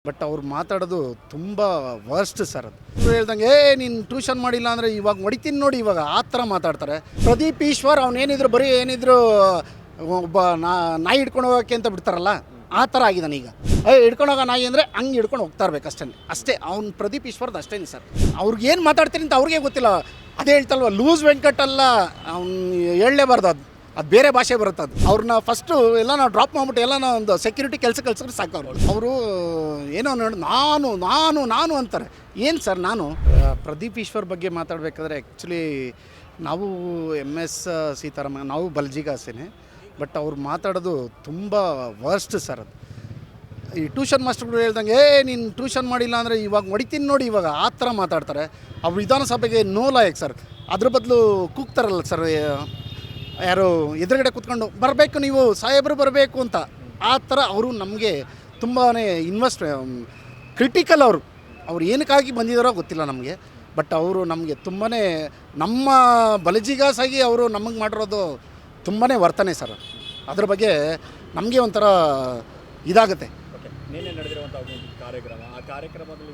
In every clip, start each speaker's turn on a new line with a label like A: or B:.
A: But ಅವ್ರು ಮಾತಾಡೋದು ತುಂಬ ವರ್ಸ್ಟ್ ಸರ್. ಅದು ಹೇಳ್ದಂಗೆ ನೀನು ಟ್ಯೂಷನ್ ಮಾಡಿಲ್ಲ ಅಂದರೆ ಇವಾಗ ಹೊಡಿತೀನಿ ನೋಡಿ, ಇವಾಗ ಆ ಥರ ಮಾತಾಡ್ತಾರೆ. ಪ್ರದೀಪ್ ಈಶ್ವರ್ ಅವನೇನಿದ್ರು ಬರೀ ಏನಿದ್ರು ಒಬ್ಬ ನಾಯಿ ಹಿಡ್ಕೊಂಡು ಹೋಗೋಕ್ಕೆ ಅಂತ ಬಿಡ್ತಾರಲ್ಲ, ಆ ಥರ ಆಗಿದ್ದಾನೆ ಈಗ. ಹಿಡ್ಕೊಂಡು ಹೋಗೋ ನಾಯಿ ಅಂದರೆ ಹಂಗೆ ಹಿಡ್ಕೊಂಡು ಹೋಗ್ತಾ ಇರ್ಬೇಕು ಅಷ್ಟೇ. ಅವ್ನು ಪ್ರದೀಪ್ ಈಶ್ವರ್ದು ಅಷ್ಟೇ ಸರ್. ಅವ್ರಿಗೇನು ಮಾತಾಡ್ತೀನಿ ಅಂತ ಅವ್ರಿಗೆ ಗೊತ್ತಿಲ್ಲ. ಅದೇ ಹೇಳ್ತಲ್ವ, ಲೂಸ್ ವೆಂಕಟ್ ಅಲ್ಲ, ಅವ್ನು ಹೇಳಲೇಬಾರ್ದು, ಅದು ಬೇರೆ ಭಾಷೆ ಬರುತ್ತೆ. ಅದು ಅವ್ರನ್ನ ಫಸ್ಟು ಎಲ್ಲ ನಾವು ಡ್ರಾಪ್ ಮಾಡಿಬಿಟ್ಟು ಎಲ್ಲ ಒಂದು ಸೆಕ್ಯೂರಿಟಿ ಕೆಲಸ ಕಳ್ಸಿದ್ರೆ ಸಾಕು. ಅವರು ಏನೋ ನೋಡಿ ನಾನು ಅಂತಾರೆ. ಏನು ಸರ್, ನಾನು ಪ್ರದೀಪ್ ಈಶ್ವರ್ ಬಗ್ಗೆ ಮಾತಾಡಬೇಕಾದ್ರೆ ಆ್ಯಕ್ಚುಲಿ ನಾವು MS ಸೀತಾರಾಮನ್, ನಾವು ಬಲ್ಜಿಗಾಸೇನೆ. ಬಟ್ ಅವ್ರು ಮಾತಾಡೋದು ತುಂಬ ವರ್ಸ್ಟ್ ಸರ್. ಅದು ಈ ಟ್ಯೂಷನ್ ಮಾಸ್ಟರ್ಗಳು ಹೇಳ್ದಂಗೆ ನೀನು ಟ್ಯೂಷನ್ ಮಾಡಿಲ್ಲ ಅಂದರೆ ಇವಾಗ ಹೊಡಿತೀನಿ ನೋಡಿ, ಇವಾಗ ಆ ಥರ ಮಾತಾಡ್ತಾರೆ. ಅವ್ರು ವಿಧಾನಸಭೆಗೆ ನೋ ಲಾಯಕ್ ಸರ್. ಅದ್ರ ಬದಲು ಕೂಗ್ತಾರಲ್ಲ ಸರ್, ಯಾರು ಎದುರುಗಡೆ ಕೂತ್ಕೊಂಡು ಬರಬೇಕು, ನೀವು ಸಾಹೇಬರು ಬರಬೇಕು ಅಂತ. ಆ ಥರ ಅವರು ನಮಗೆ ತುಂಬಾ ಕ್ರಿಟಿಕಲ್. ಅವ್ರು ಏನಕ್ಕಾಗಿ ಬಂದಿದ್ದಾರೋ ಗೊತ್ತಿಲ್ಲ ನಮಗೆ. ಬಟ್ ಅವರು ನಮಗೆ ತುಂಬಾ ನಮ್ಮ ಬಲಜಿಗಾಸಾಗಿ ಅವರು ನಮಗೆ ಮಾಡಿರೋದು ತುಂಬಾ ವರ್ತನೆ ಸರ್. ಅದ್ರ ಬಗ್ಗೆ ನಮಗೆ ಒಂಥರ ಇದಾಗುತ್ತೆ.
B: ನಿನ್ನೆ ನಡೆದಿರುವಂಥ ಕಾರ್ಯಕ್ರಮ, ಆ ಕಾರ್ಯಕ್ರಮದಲ್ಲಿ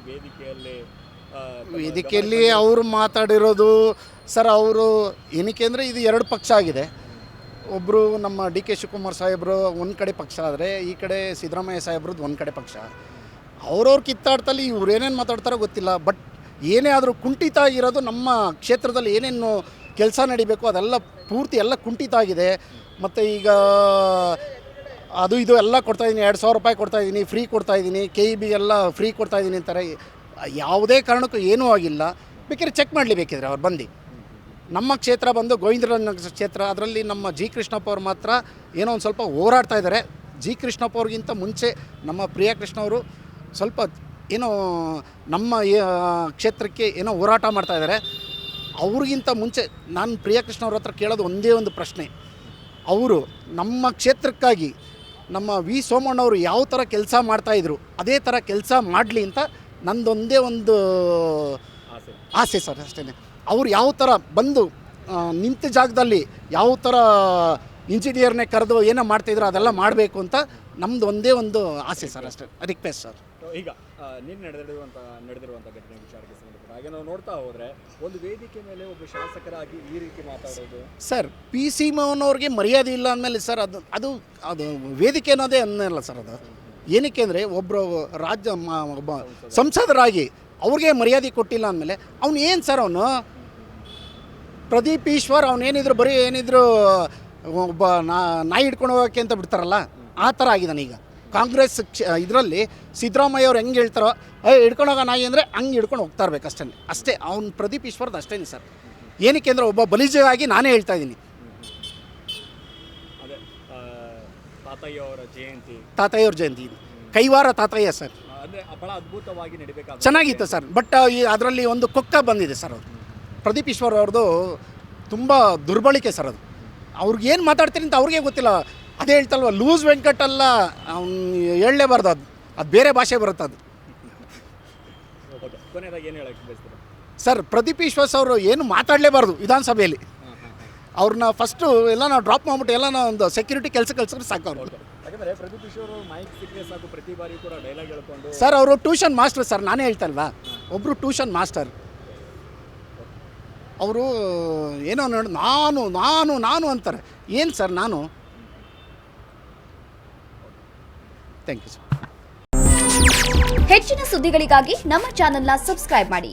A: ವೇದಿಕೆಯಲ್ಲಿ ಅವರು ಮಾತಾಡಿರೋದು ಸರ್, ಅವರು ಏನಕ್ಕೆ ಅಂದರೆ ಇದು ಎರಡು ಪಕ್ಷ ಆಗಿದೆ. ಒಬ್ಬರು ನಮ್ಮ DK ಶಿವಕುಮಾರ್ ಸಾಹೇಬರು ಒಂದು ಕಡೆ ಪಕ್ಷ ಆದರೆ, ಈ ಕಡೆ ಸಿದ್ದರಾಮಯ್ಯ ಸಾಹೇಬ್ರದ್ದು ಒಂದು ಕಡೆ ಪಕ್ಷ. ಅವ್ರವ್ರ ಕಿತ್ತಾಡ್ತಲ್ಲಿ ಇವ್ರು ಏನೇನು ಮಾತಾಡ್ತಾರೋ ಗೊತ್ತಿಲ್ಲ. ಬಟ್ ಏನೇ ಆದರೂ ಕುಂಠಿತ ಆಗಿರೋದು ನಮ್ಮ ಕ್ಷೇತ್ರದಲ್ಲಿ ಏನೇನು ಕೆಲಸ ನಡಿಬೇಕು ಅದೆಲ್ಲ ಪೂರ್ತಿ ಎಲ್ಲ ಕುಂಠಿತ ಆಗಿದೆ. ಮತ್ತು ಈಗ ಅದು ಇದು ಎಲ್ಲ ಕೊಡ್ತಾಯಿದ್ದೀನಿ, 2,000 ರೂಪಾಯಿ ಕೊಡ್ತಾಯಿದ್ದೀನಿ, ಫ್ರೀ ಕೊಡ್ತಾಯಿದ್ದೀನಿ, KEB ಎಲ್ಲ ಫ್ರೀ ಕೊಡ್ತಾಯಿದ್ದೀನಿ ಅಂತಾರೆ. ಯಾವುದೇ ಕಾರಣಕ್ಕೂ ಏನೂ ಆಗಿಲ್ಲ. ಬೇಕಾದ್ರೆ ಚೆಕ್ ಮಾಡಲಿ, ಬೇಕಿದ್ರೆ ಅವ್ರು ಬಂದು. ನಮ್ಮ ಕ್ಷೇತ್ರ ಬಂದು ಗೋವಿಂದರಾಜನಗರ ಕ್ಷೇತ್ರ. ಅದರಲ್ಲಿ ನಮ್ಮ G. ಕೃಷ್ಣಪ್ಪ ಅವ್ರು ಮಾತ್ರ ಏನೋ ಒಂದು ಸ್ವಲ್ಪ ಹೋರಾಡ್ತಾ ಇದ್ದಾರೆ. G. ಕೃಷ್ಣಪ್ಪ ಅವ್ರಿಗಿಂತ ಮುಂಚೆ ನಮ್ಮ ಪ್ರಿಯಕೃಷ್ಣ ಅವರು ಸ್ವಲ್ಪ ಏನೋ ನಮ್ಮ ಕ್ಷೇತ್ರಕ್ಕೆ ಏನೋ ಹೋರಾಟ ಮಾಡ್ತಾಯಿದ್ದಾರೆ. ಅವ್ರಿಗಿಂತ ಮುಂಚೆ ನಾನು ಪ್ರಿಯಕೃಷ್ಣ ಅವ್ರ ಹತ್ರ ಕೇಳೋದು ಒಂದೇ ಒಂದು ಪ್ರಶ್ನೆ, ಅವರು ನಮ್ಮ ಕ್ಷೇತ್ರಕ್ಕಾಗಿ ನಮ್ಮ V. ಸೋಮಣ್ಣವರು ಯಾವ ಥರ ಕೆಲಸ ಮಾಡ್ತಾಯಿದ್ರು ಅದೇ ಥರ ಕೆಲಸ ಮಾಡಲಿ ಅಂತ ನಂದೊಂದೇ ಒಂದು ಆಸೆ ಸರ್, ಅಷ್ಟೇ. ಅವ್ರು ಯಾವ ಥರ ಬಂದು ನಿಂತ ಜಾಗದಲ್ಲಿ ಯಾವ ಥರ ಇಂಜಿನಿಯರ್ನೇ ಕರೆದು ಏನೋ ಮಾಡ್ತಾಯಿದ್ರು ಅದೆಲ್ಲ ಮಾಡಬೇಕು ಅಂತ ನಮ್ಮದು ಒಂದೇ ಒಂದು ಆಸೆ ಸರ್, ಅಷ್ಟೇ. Request sir.
B: ಈಗ ನಿನ್ನೆ ನಡೆದಿರುವಂಥ ಘಟನೆ ವಿಚಾರಕ್ಕೆ ಸಂಬಂಧಪಟ್ಟ ಹಾಗೆ ನಾವು ನೋಡ್ತಾ ಹೋದರೆ, ಒಂದು ವೇದಿಕೆ ಮೇಲೆ ಒಬ್ಬ ಶಾಸಕರಾಗಿ ಈ ರೀತಿ ಮಾತಾಡೋದು ಸರ್,
A: PC ಮೋಹನ್ ಅವ್ರಿಗೆ ಮರ್ಯಾದೆ ಇಲ್ಲ ಅಂದಮೇಲೆ ಸರ್, ಅದು ವೇದಿಕೆ ಅನ್ನೋದೇ ಅನ್ನಲ್ಲ ಸರ್. ಅದು ಏನಕ್ಕೆ ಅಂದರೆ ಒಬ್ಬರು ಒಬ್ಬ ಸಂಸದರಾಗಿ ಅವ್ರಿಗೆ ಮರ್ಯಾದೆ ಕೊಟ್ಟಿಲ್ಲ ಅಂದಮೇಲೆ ಅವ್ನು ಏನು ಸರ್, ಅವನು ಪ್ರದೀಪ್ ಈಶ್ವರ್ ಅವನೇನಿದ್ರು ಬರೀ ಏನಿದ್ರು ಒಬ್ಬ ನಾಯಿ ಹಿಡ್ಕೊಂಡು ಹೋಗೋಕ್ಕೆ ಅಂತ ಬಿಡ್ತಾರಲ್ಲ, ಆ ಥರ ಆಗಿದ್ದಾನೆ ಈಗ. ಕಾಂಗ್ರೆಸ್ ಇದರಲ್ಲಿ ಸಿದ್ದರಾಮಯ್ಯ ಅವ್ರು ಹೆಂಗೆ ಹೇಳ್ತಾರೋ, ಹಿಡ್ಕೊಂಡು ಹೋಗೋ ನಾಯಿ ಅಂದರೆ ಹಂಗೆ ಹಿಡ್ಕೊಂಡು ಹೋಗ್ತಾ ಇರ್ಬೇಕು ಅಷ್ಟೇ. ಅವ್ನು ಪ್ರದೀಪ್ ಈಶ್ವರ್ದು ಅಷ್ಟೇ ಸರ್. ಏನಕ್ಕೆ ಅಂದರೆ ಒಬ್ಬ ಬಲಿಜವಾಗಿ ನಾನೇ ಹೇಳ್ತಾ ಇದ್ದೀನಿ.
B: ಅದೇ ತಾತಯ್ಯವ್ರ
A: ಜಯಂತಿ ಕೈವಾರ ತಾತಯ್ಯ ಸರ್,
B: ಅಂದರೆ ಬಹಳ ಅದ್ಭುತವಾಗಿ ನಡಿಬೇಕಾದ
A: ಚೆನ್ನಾಗಿತ್ತು ಸರ್. ಬಟ್ ಅದರಲ್ಲಿ ಒಂದು ಕೊಕ್ಕ ಬಂದಿದೆ ಸರ್. ಅದು ಪ್ರದೀಪ್ ಈಶ್ವರ್ ಅವ್ರದ್ದು ತುಂಬ ದುರ್ಬಳಕೆ ಸರ್. ಅದು ಅವ್ರಿಗೇನು ಮಾತಾಡ್ತೀನಿ ಅಂತ ಅವ್ರಿಗೆ ಗೊತ್ತಿಲ್ಲ. ಅದೇ ಹೇಳ್ತಲ್ವ, ಲೂಸ್ ವೆಂಕಟ್ ಅಲ್ಲ, ಅವ್ನು ಹೇಳಲೇಬಾರ್ದು, ಅದು ಬೇರೆ ಭಾಷೆ ಬರುತ್ತೆ. ಅದು
B: ಕೊನೆಯದಾಗಿ ಏನು ಹೇಳಕ್ಕೆ ಬಯಸ್ತೀರಾ
A: ಸರ್? ಪ್ರದೀಪ್ ಈಶ್ವರ್ ಅವರು ಏನು ಮಾತಾಡಲೇಬಾರ್ದು ವಿಧಾನಸಭೆಯಲ್ಲಿ. ಅವ್ರನ್ನ ಫಸ್ಟು ಎಲ್ಲ ನಾವು ಡ್ರಾಪ್ ಮಾಡಿಬಿಟ್ಟು ಎಲ್ಲ ಒಂದು ಸೆಕ್ಯೂರಿಟಿ ಕೆಲಸ ಕಳ್ಸಿದ್ರೆ ಸಾಕು. ಅವರು
B: ಯಾಕಂದರೆ ಪ್ರದೀಪ್ ಈಶ್ವರ್ ಮೈಕ್ ಸಿಕ್ಕರೆ ಸಾಕು, ಪ್ರತಿ ಬಾರಿ ಕೂಡ ಡೈಲಾಗ್ ಹೇಳ್ಕೊಂಡು
A: ಸರ್, ಅವರು ಟ್ಯೂಷನ್ ಮಾಸ್ಟರ್ ಸರ್. ನಾನೇ ಹೇಳ್ತಲ್ವಾ, ಒಬ್ಬರು ಟ್ಯೂಷನ್ ಮಾಸ್ಟರ್. ಅವರು ಏನೋ ನೋಡಿ ನಾನು ಅಂತಾರೆ. ಏನು ಸರ್, ನಾನು ಥ್ಯಾಂಕ್ ಯು ಸರ್.
C: ಹೆಚ್ಚಿನ ಸುದ್ದಿಗಳಿಗಾಗಿ ನಮ್ಮ ಚಾನೆಲ್ನ ಸಬ್ಸ್ಕ್ರೈಬ್ ಮಾಡಿ.